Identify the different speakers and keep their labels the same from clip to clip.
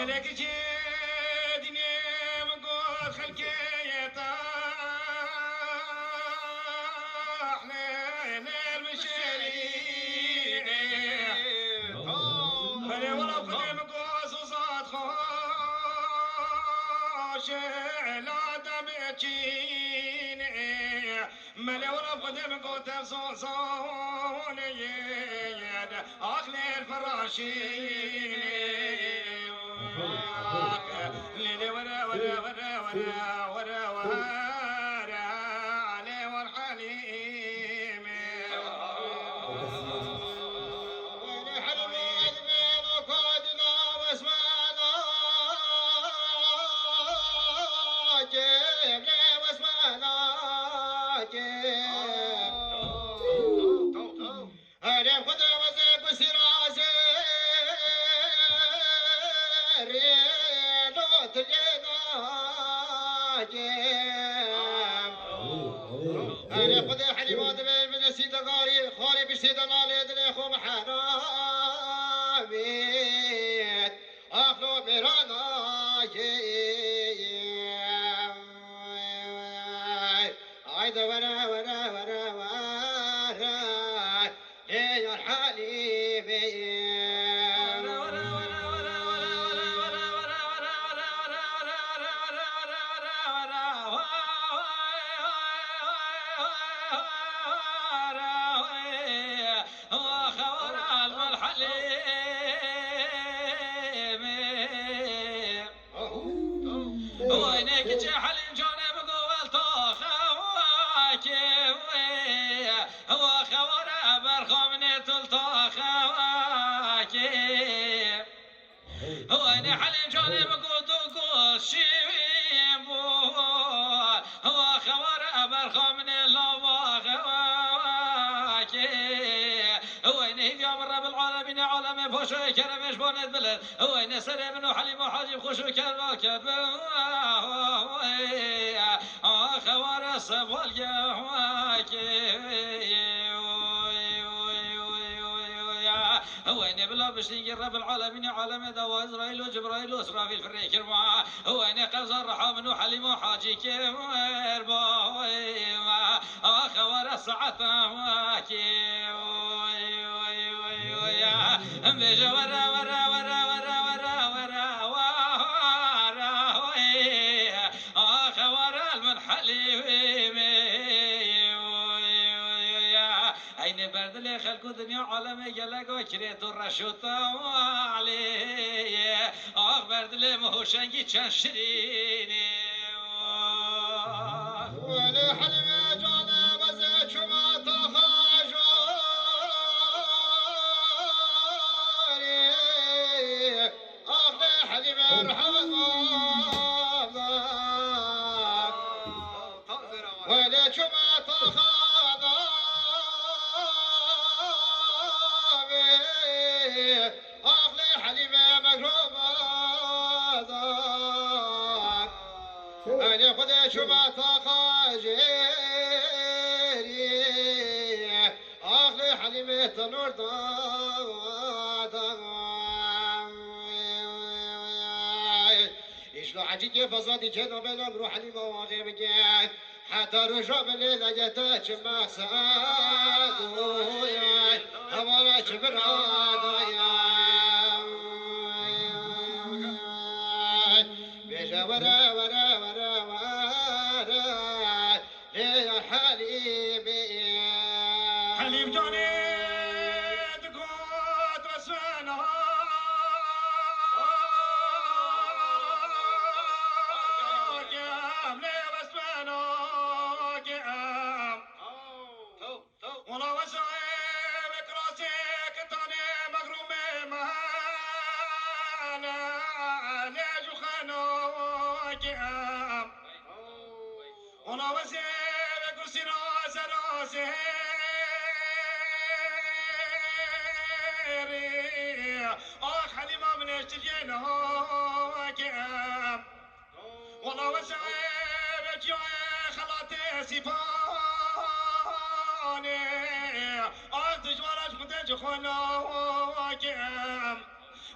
Speaker 1: ولك جدني مقول خلقي يطاح للمشرين بلي ولو قدي مقوس وصاد خوش لا تبكيني ملي ولو قدي مقوس تفصوني أخلي الفراشين ليلي ورا ورا ورا ورا ورا ورا علي والحليم ونحن مؤذنين وقادنا واسمعنا جيب لي واسمعنا جيب أنا خذ وزيك وسراسي أنا خذ حليمات من السيد غاري خاري بسيد نالد الأخو محراميت أخلو ميرانا عيد ورا ورا ورا ورا يا الحليمي وينك حليم جوني بقول طاخواكي وخورا برخمني تلطاخواكي ويني حليم جوني بقول دقوش شيوين بول وخورا برخمني لواخواكي ويني يوم رب العالمين عالمي فوشو كرمش بونت بلد ويني سري منو حليم وحاجب خوشو كرباكت خوار الصفوال جهواكي ويني بلا بشتنقي رب العالمين عالم دوا إسرائيل وجبرائيل وإسرافيل في الريك الماء ويني قفز الرحام وحليم وحاجي كمير باويما خوار الصعثة واكي بيجا ورا ورا ورا ورا ورا ورا ورا خوار المنحلي عين برد لي خلق الدنيا عالمي جلق وكريت الرشوط وعلي برد لي مهوشنجي تشريني ولي حلمي جانا بزيت شما تخاجوري أخلي حلمي رحمة ولي شما أخلي حليمة مقروبة أنا خذ شبات خاجري أخلي حليمة تنور إشلو حجيكي فصادي جدا بلا بروح حليمة واغي بجاد حتى رجع بالليل جتاك مقصاد أمرا شبراد بيجا ورا ورا ورا ورا يا حليمي حليم جوني تقعد رسمنا والله وسعيبك راسك تاني مغرومي مهانا ليش وخانوك والله وسعيبك راسي راسي راسي اخ حليمة من اشتجينوك والله وسعيبك يا خلاتي سيفاني أنت جوارج خدج خناكم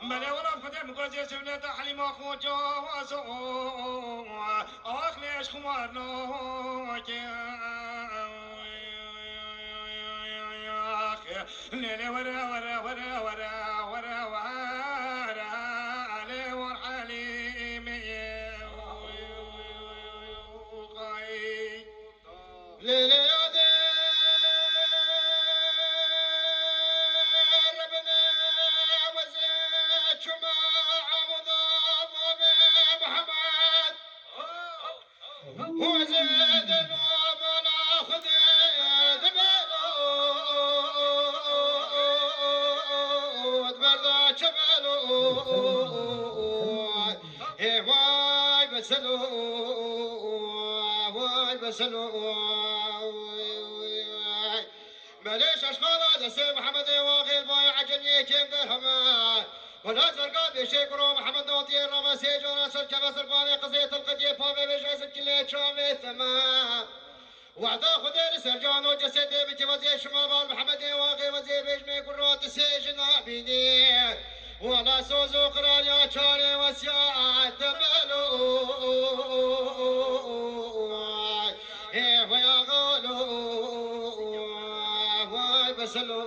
Speaker 2: ملي ولا قدام قوزي سبلة حليم أخو جواسو أخ ليش خمارنا ليلي ورا ورا ورا ورا ورا ورا علي ورحليم ليلي يا دير ربنا وزيد شماع مضاف محمد وزيد النوم ناخذ ذبلو برضا شمالو واي بسلو واي بسلو ماليش اشغال هذا سي محمد واغير بايع عجني كيف درهما ولا زرقاء بيشكروا محمد نوطي الرما سيجونا سركة بسرباني قضية القدية بابي بيجاز الكلية شامي ثمان وعدا خدير سرجان وجسدي بيتي وزي شمال محمد واغير وزي بيج ميكون روت سيجنا بيني ولا سوزو قرار يا شاري وسياعة تبلو ويا غالو واي بسلو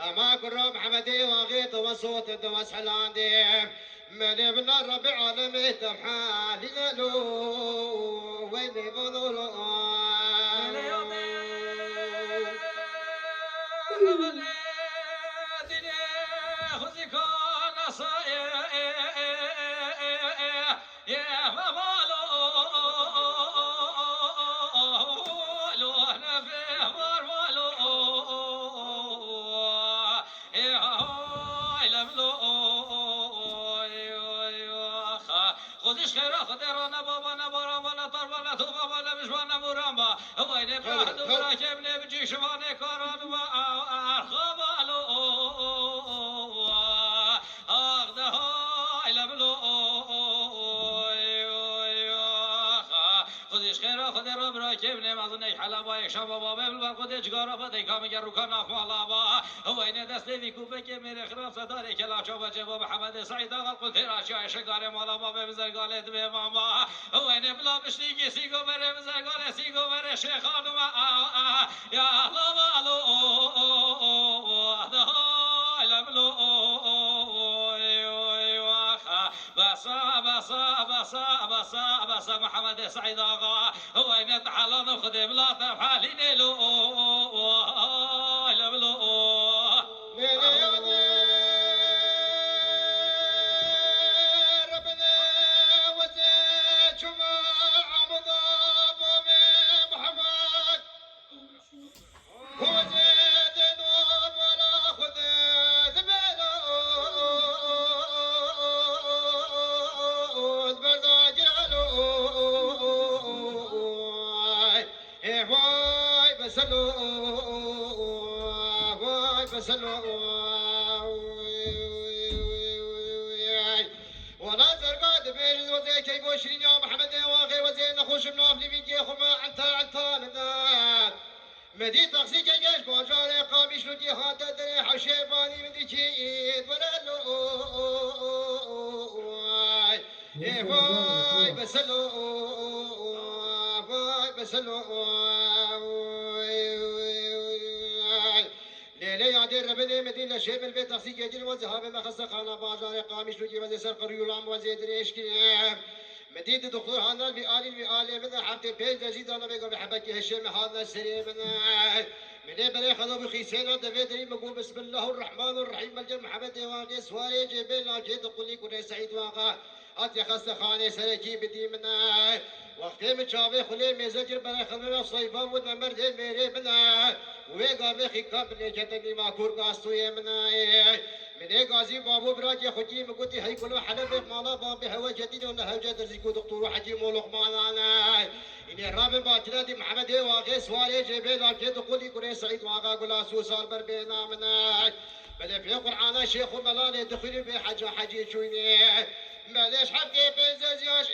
Speaker 2: أما كرو محمدي واغيط وصوت دوس حلاندي ملي من الربيع عالمي تمحالي لالو ويني بضلو
Speaker 1: خودش خیره خودرا نبابا نبارا ولا طر ولا توبا ولا مشوان نمورامبا وين بحد ولا كبني بجي شواني كاران وارخبالو اخده هاي لبلو خودش خیره خودرا برا کبنی مزنی حلبا یک شب بابا بل خودش گارا بدی کام گرو کنا خالابا وين دستی بیکوبه که میره خراب صداری کلا چوبه جواب محمد سعید آقا قلت راشی شگار مالا بابا بزرگالت به ماما وين بلا بشتیگی سیگو بره بزرگال سیگو بره شیخانو یا الله بالو لبلو بسا محمد سعيد آغا وين تحلن خدم لا تفعلين له لبلو
Speaker 2: ربنا وزيد شماع مضاف محمد وزيد نوم ولا خذ ذبلو برضا جلالو واي بسلو واي بسلو ولا زرقاد بيجز وزي كيبو شيرين يا محمد واغي وزي نخوش منافلي بيجي خما عنتا لنا مدي تقصي جيش بوجاري قامش لدي هاتا دري حشيباني مدي كيد ولا لو واي بسلو واي بسلو ليلي يا دير ربني مدينة شيب البيت تقصي جيل وزهاب ما خصق انا بازار قامش لدي وزي سرق ريولام وزي دريش كيام مدينة دكتور هانا بآلي من حتى بيت جديد انا بيقول بحبك هشام هذا السري من بلي خذوا بخيسينا دفيدري مقول بسم الله الرحمن الرحيم الجل محمد واقي سواري جبل جيت قولي كل سعيد واقع أتي خاصة خاني سركي بدي منا وقت من شابي خلي مزجر بلا خلنا صيفا ودنا مردين ميري منا ويقا بخي قبل جتني ما كور قاستوي منا من غازي بابو براجي خجي مقولي هي كله حلب مالا باب هوا جديد ولا هوجة درزيكو دكتور حجي مولوق معنا إني رابن باجرادي محمد واقع سواري جبل أكيد قولي كل سعيد واقع قلا سوسار بربينا منا بل في القرآن شيخ ملالي دخلي بحاجة حجي شويني معليش حقي بنزازياش